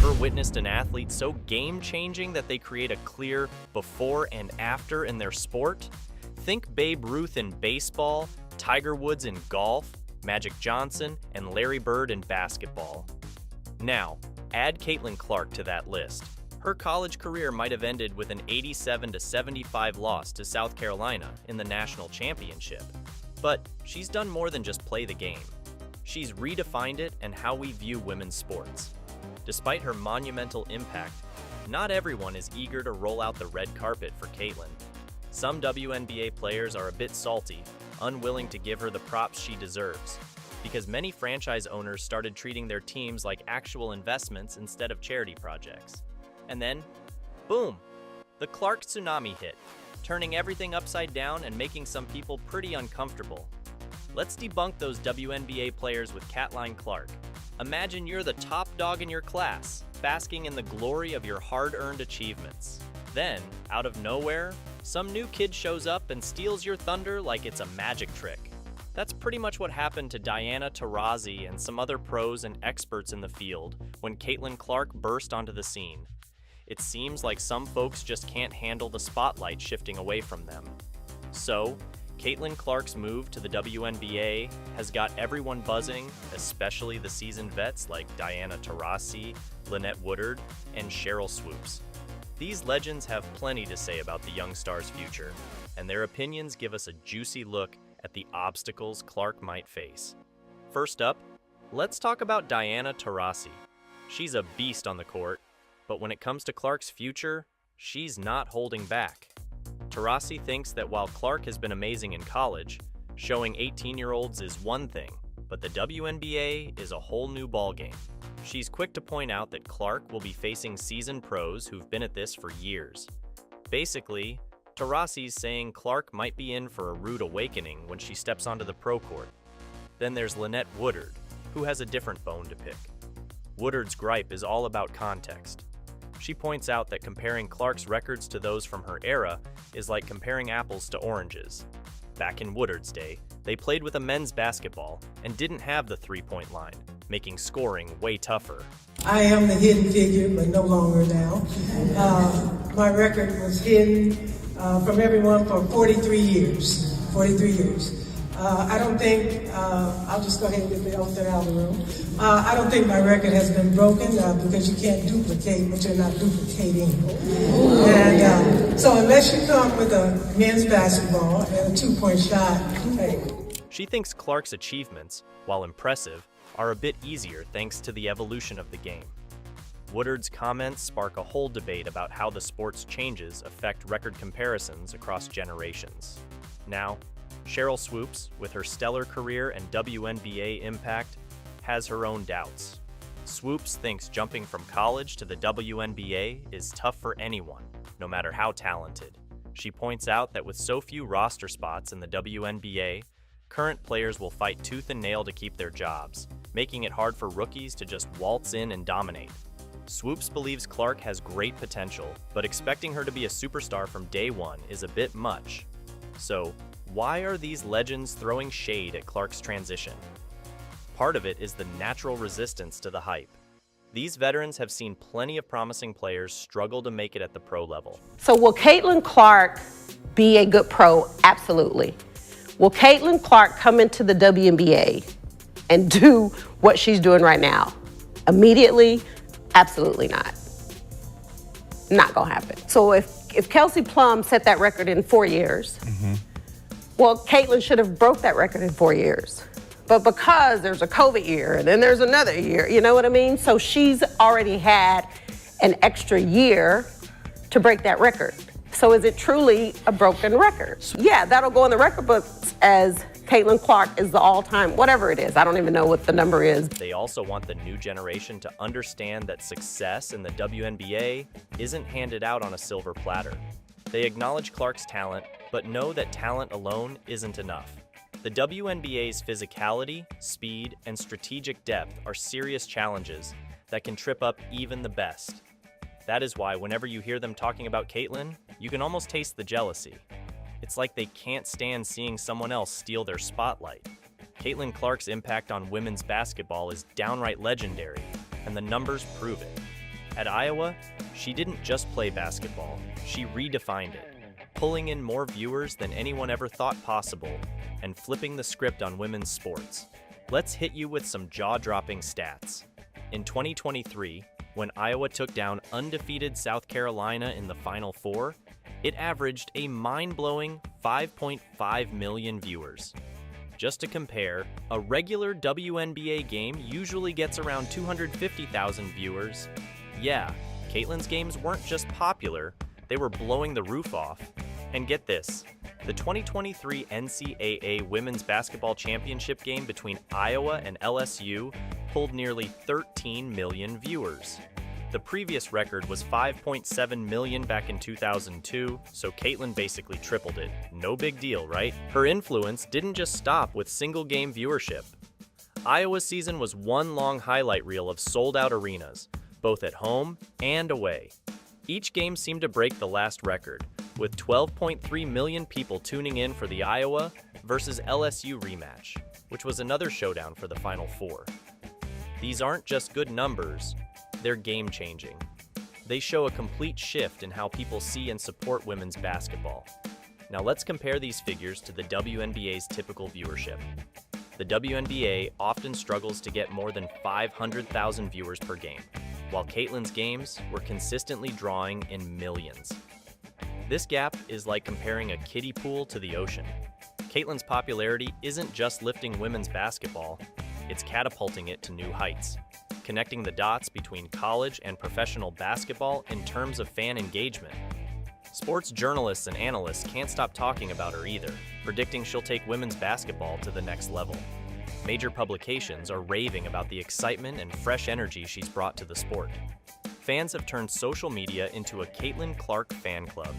Ever witnessed an athlete so game-changing that they create a clear before and after in their sport? Think Babe Ruth in baseball, Tiger Woods in golf, Magic Johnson, and Larry Bird in basketball. Now, add Caitlin Clark to that list. Her college career might have ended with an 87-75 loss to South Carolina in the national championship. But she's done more than just play the game. She's redefined it and how we view women's sports. Despite her monumental impact, not everyone is eager to roll out the red carpet for Caitlin. Some WNBA players are a bit salty, unwilling to give her the props she deserves, because many franchise owners started treating their teams like actual investments instead of charity projects. And then, boom, the Clark tsunami hit, turning everything upside down and making some people pretty uncomfortable. Let's debunk those WNBA players with Catline Clark. Imagine you're the top dog in your class, basking in the glory of your hard-earned achievements. Then, out of nowhere, some new kid shows up and steals your thunder like it's a magic trick. That's pretty much what happened to Diana Taurasi and some other pros and experts in the field when Caitlin Clark burst onto the scene. It seems like some folks just can't handle the spotlight shifting away from them. So, Caitlin Clark's move to the WNBA has got everyone buzzing, especially the seasoned vets like Diana Taurasi, Lynette Woodard, and Cheryl Swoops. These legends have plenty to say about the young star's future, and their opinions give us a juicy look at the obstacles Clark might face. First up, let's talk about Diana Taurasi. She's a beast on the court, but when it comes to Clark's future, she's not holding back. Taurasi thinks that while Clark has been amazing in college, showing 18-year-olds is one thing, but the WNBA is a whole new ballgame. She's quick to point out that Clark will be facing seasoned pros who've been at this for years. Basically, Taurasi's saying Clark might be in for a rude awakening when she steps onto the pro court. Then there's Lynette Woodard, who has a different bone to pick. Woodard's gripe is all about context. She points out that comparing Clark's records to those from her era is like comparing apples to oranges. Back in Woodard's day, they played with a men's basketball and didn't have the three-point line, making scoring way tougher. I am the hidden figure, but no longer now. My record was hidden from everyone for 43 years. 43 years. I don't think, I'll just go ahead and get the elephant out of the room. I don't think my record has been broken because you can't duplicate what you're not duplicating. And so unless you come with a men's basketball and a two-point shot, hey. She thinks Clark's achievements, while impressive, are a bit easier thanks to the evolution of the game. Woodard's comments spark a whole debate about how the sport's changes affect record comparisons across generations. Now, Cheryl Swoops, with her stellar career and WNBA impact, has her own doubts. Swoops thinks jumping from college to the WNBA is tough for anyone, no matter how talented. She points out that with so few roster spots in the WNBA, current players will fight tooth and nail to keep their jobs, making it hard for rookies to just waltz in and dominate. Swoops believes Clark has great potential, but expecting her to be a superstar from day one is a bit much. So, why are these legends throwing shade at Clark's transition? Part of it is the natural resistance to the hype. These veterans have seen plenty of promising players struggle to make it at the pro level. So will Caitlin Clark be a good pro? Absolutely. Will Caitlin Clark come into the WNBA and do what she's doing right now? Immediately? Absolutely not. Not gonna happen. So if Kelsey Plum set that record in 4 years, well, Caitlin should have broke that record in 4 years. But because there's a COVID year and then there's another year, you know what I mean? So she's already had an extra year to break that record. So is it truly a broken record? Yeah, that'll go in the record books as Caitlin Clark is the all-time, whatever it is. I don't even know what the number is. They also want the new generation to understand that success in the WNBA isn't handed out on a silver platter. They acknowledge Clark's talent, but know that talent alone isn't enough. The WNBA's physicality, speed, and strategic depth are serious challenges that can trip up even the best. That is why whenever you hear them talking about Caitlin, you can almost taste the jealousy. It's like they can't stand seeing someone else steal their spotlight. Caitlin Clark's impact on women's basketball is downright legendary, and the numbers prove it. At Iowa, she didn't just play basketball, she redefined it, pulling in more viewers than anyone ever thought possible and flipping the script on women's sports. Let's hit you with some jaw-dropping stats. In 2023, when Iowa took down undefeated South Carolina in the Final Four, it averaged a mind-blowing 5.5 million viewers. Just to compare, a regular WNBA game usually gets around 250,000 viewers. Yeah, Caitlin's games weren't just popular, they were blowing the roof off. And get this, the 2023 NCAA Women's Basketball Championship game between Iowa and LSU pulled nearly 13 million viewers. The previous record was 5.7 million back in 2002, so Caitlin basically tripled it. No big deal, right? Her influence didn't just stop with single-game viewership. Iowa's season was one long highlight reel of sold-out arenas, both at home and away. Each game seemed to break the last record, with 12.3 million people tuning in for the Iowa versus LSU rematch, which was another showdown for the Final Four. These aren't just good numbers, they're game-changing. They show a complete shift in how people see and support women's basketball. Now let's compare these figures to the WNBA's typical viewership. The WNBA often struggles to get more than 500,000 viewers per game, while Caitlin's games were consistently drawing in millions. This gap is like comparing a kiddie pool to the ocean. Caitlin's popularity isn't just lifting women's basketball, it's catapulting it to new heights, connecting the dots between college and professional basketball in terms of fan engagement. Sports journalists and analysts can't stop talking about her either, predicting she'll take women's basketball to the next level. Major publications are raving about the excitement and fresh energy she's brought to the sport. Fans have turned social media into a Caitlin Clark fan club,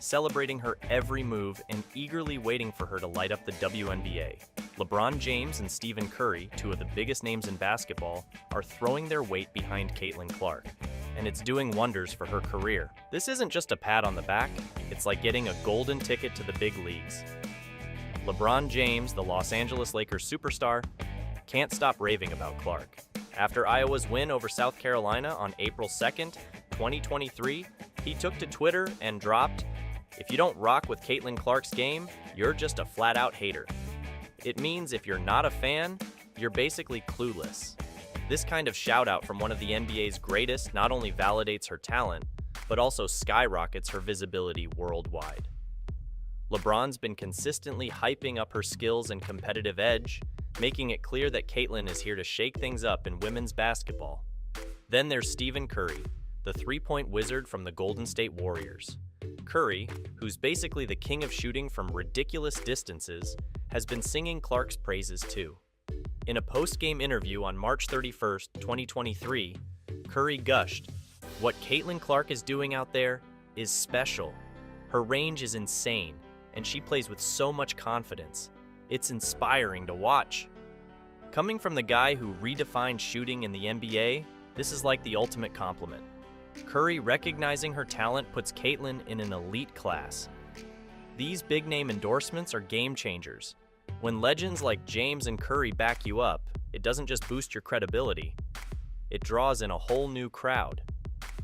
celebrating her every move and eagerly waiting for her to light up the WNBA. LeBron James and Stephen Curry, two of the biggest names in basketball, are throwing their weight behind Caitlin Clark, and it's doing wonders for her career. This isn't just a pat on the back, it's like getting a golden ticket to the big leagues. LeBron James, the Los Angeles Lakers superstar, can't stop raving about Clark. After Iowa's win over South Carolina on April 2nd, 2023, he took to Twitter and dropped, "If you don't rock with Caitlin Clark's game, you're just a flat-out hater." It means if you're not a fan, you're basically clueless. This kind of shout-out from one of the NBA's greatest not only validates her talent, but also skyrockets her visibility worldwide. LeBron's been consistently hyping up her skills and competitive edge, making it clear that Caitlin is here to shake things up in women's basketball. Then there's Stephen Curry, the three-point wizard from the Golden State Warriors. Curry, who's basically the king of shooting from ridiculous distances, has been singing Clark's praises too. In a post-game interview on March 31st, 2023, Curry gushed, "What Caitlin Clark is doing out there is special. Her range is insane, and she plays with so much confidence. It's inspiring to watch." Coming from the guy who redefined shooting in the NBA, this is like the ultimate compliment. Curry recognizing her talent puts Caitlin in an elite class. These big-name endorsements are game changers. When legends like James and Curry back you up, it doesn't just boost your credibility, it draws in a whole new crowd.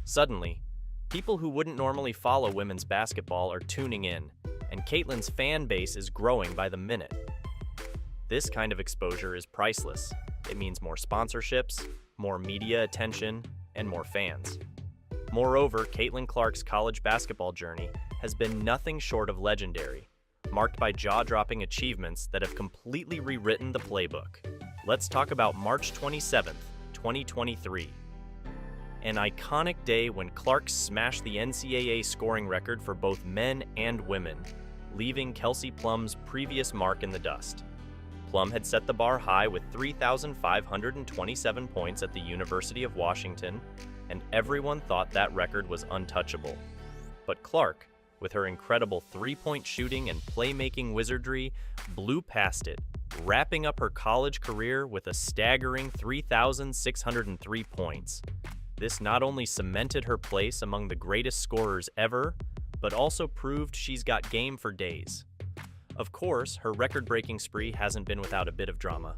Suddenly, people who wouldn't normally follow women's basketball are tuning in, and Caitlin's fan base is growing by the minute. This kind of exposure is priceless. It means more sponsorships, more media attention, and more fans. Moreover, Caitlin Clark's college basketball journey has been nothing short of legendary, marked by jaw-dropping achievements that have completely rewritten the playbook. Let's talk about March 27th, 2023. An iconic day when Clark smashed the NCAA scoring record for both men and women, leaving Kelsey Plum's previous mark in the dust. Plum had set the bar high with 3,527 points at the University of Washington, and everyone thought that record was untouchable. But Clark, with her incredible three-point shooting and playmaking wizardry, blew past it, wrapping up her college career with a staggering 3,603 points. This not only cemented her place among the greatest scorers ever, but also proved she's got game for days. Of course, her record-breaking spree hasn't been without a bit of drama.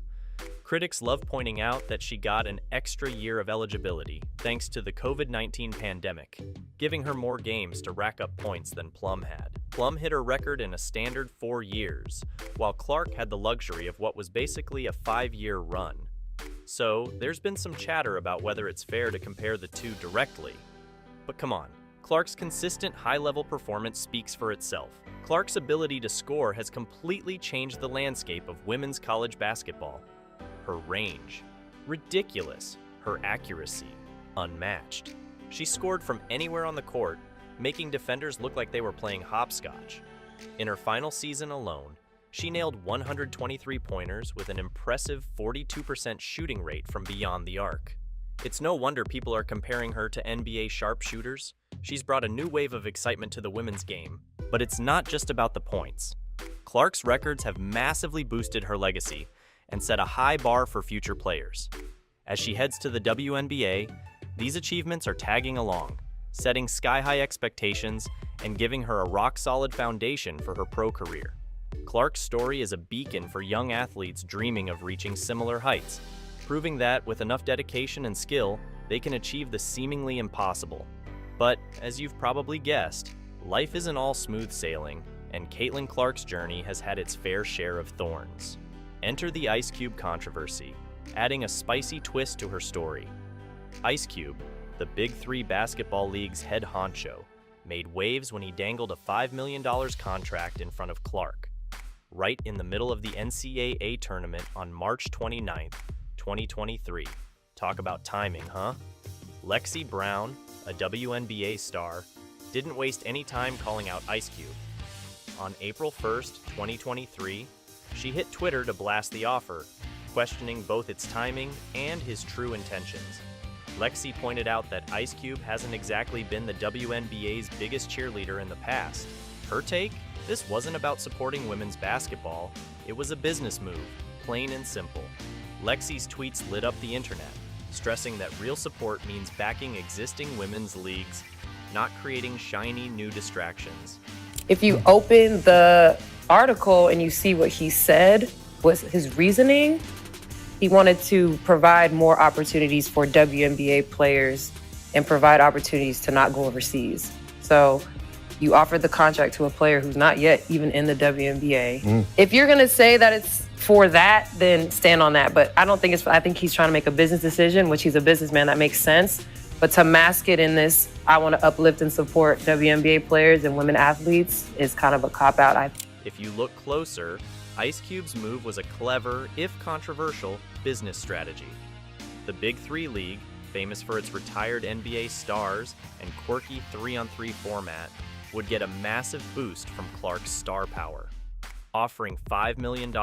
Critics love pointing out that she got an extra year of eligibility thanks to the COVID-19 pandemic, giving her more games to rack up points than Plum had. Plum hit her record in a standard 4 years, while Clark had the luxury of what was basically a 5-year run. So, there's been some chatter about whether it's fair to compare the two directly. But come on, Clark's consistent high-level performance speaks for itself. Clark's ability to score has completely changed the landscape of women's college basketball. Her range, ridiculous. Her accuracy, unmatched. She scored from anywhere on the court, making defenders look like they were playing hopscotch. In her final season alone, she nailed 123 pointers with an impressive 42% shooting rate from beyond the arc. It's no wonder people are comparing her to NBA sharpshooters. She's brought a new wave of excitement to the women's game, but it's not just about the points. Clark's records have massively boosted her legacy and set a high bar for future players. As she heads to the WNBA, these achievements are tagging along, setting sky-high expectations and giving her a rock-solid foundation for her pro career. Clark's story is a beacon for young athletes dreaming of reaching similar heights, proving that with enough dedication and skill, they can achieve the seemingly impossible. But, as you've probably guessed, life isn't all smooth sailing, and Caitlin Clark's journey has had its fair share of thorns. Enter the Ice Cube controversy, adding a spicy twist to her story. Ice Cube, the Big Three Basketball League's head honcho, made waves when he dangled a $5 million contract in front of Clark, right in the middle of the NCAA tournament on March 29th, 2023. Talk about timing, huh? Lexi Brown, a WNBA star, didn't waste any time calling out Ice Cube. On April 1st, 2023, she hit Twitter to blast the offer, questioning both its timing and his true intentions. Lexi pointed out that Ice Cube hasn't exactly been the WNBA's biggest cheerleader in the past. Her take? This wasn't about supporting women's basketball, it was a business move, plain and simple. Lexi's tweets lit up the internet, stressing that real support means backing existing women's leagues, not creating shiny new distractions. If you open the article and you see what he said was his reasoning, he wanted to provide more opportunities for WNBA players and provide opportunities to not go overseas. So you offered the contract to a player who's not yet even in the WNBA. If you're gonna say that it's for that, then stand on that. But I don't think I think he's trying to make a business decision, which he's a businessman, that makes sense. But to mask it in this, I want to uplift and support WNBA players and women athletes is kind of a cop-out. If you look closer, Ice Cube's move was a clever, if controversial, business strategy. The Big Three League, famous for its retired NBA stars and quirky 3-on-3 format, would get a massive boost from Clark's star power. Offering $5 million,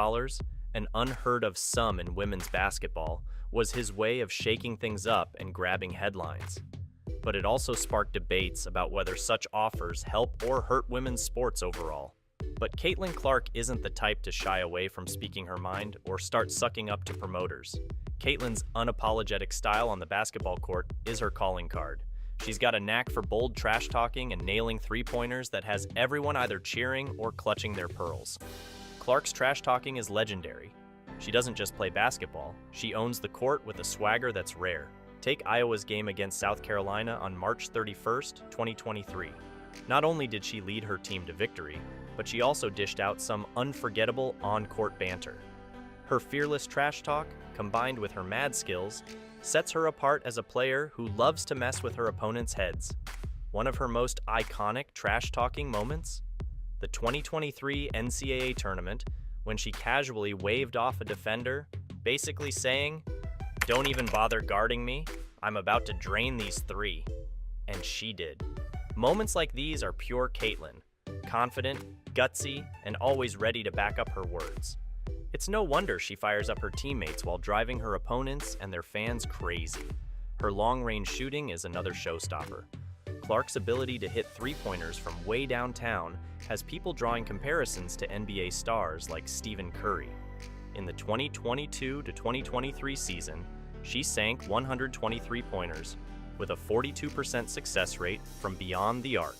an unheard-of sum in women's basketball, was his way of shaking things up and grabbing headlines. But it also sparked debates about whether such offers help or hurt women's sports overall. But Caitlin Clark isn't the type to shy away from speaking her mind or start sucking up to promoters. Caitlin's unapologetic style on the basketball court is her calling card. She's got a knack for bold trash talking and nailing three-pointers that has everyone either cheering or clutching their pearls. Clark's trash talking is legendary. She doesn't just play basketball, she owns the court with a swagger that's rare. Take Iowa's game against South Carolina on March 31st, 2023. Not only did she lead her team to victory, but she also dished out some unforgettable on-court banter. Her fearless trash talk, combined with her mad skills, sets her apart as a player who loves to mess with her opponents' heads. One of her most iconic trash-talking moments? The 2023 NCAA tournament, when she casually waved off a defender, basically saying, "Don't even bother guarding me, I'm about to drain these three." And she did. Moments like these are pure Caitlin, confident, gutsy, and always ready to back up her words. It's no wonder she fires up her teammates while driving her opponents and their fans crazy. Her long-range shooting is another showstopper. Clark's ability to hit three-pointers from way downtown has people drawing comparisons to NBA stars like Stephen Curry. In the 2022 to 2023 season, she sank 123 pointers with a 42% success rate from beyond the arc.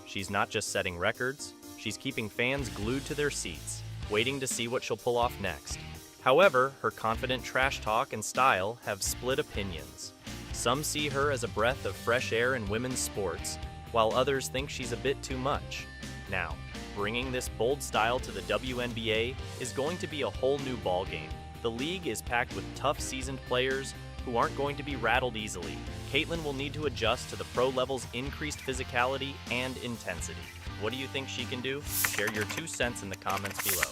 She's not just setting records, she's keeping fans glued to their seats, waiting to see what she'll pull off next. However, her confident trash talk and style have split opinions. Some see her as a breath of fresh air in women's sports, while others think she's a bit too much. Now, bringing this bold style to the WNBA is going to be a whole new ballgame. The league is packed with tough seasoned players who aren't going to be rattled easily. Caitlin will need to adjust to the pro level's increased physicality and intensity. What do you think she can do? Share your 2 cents in the comments below.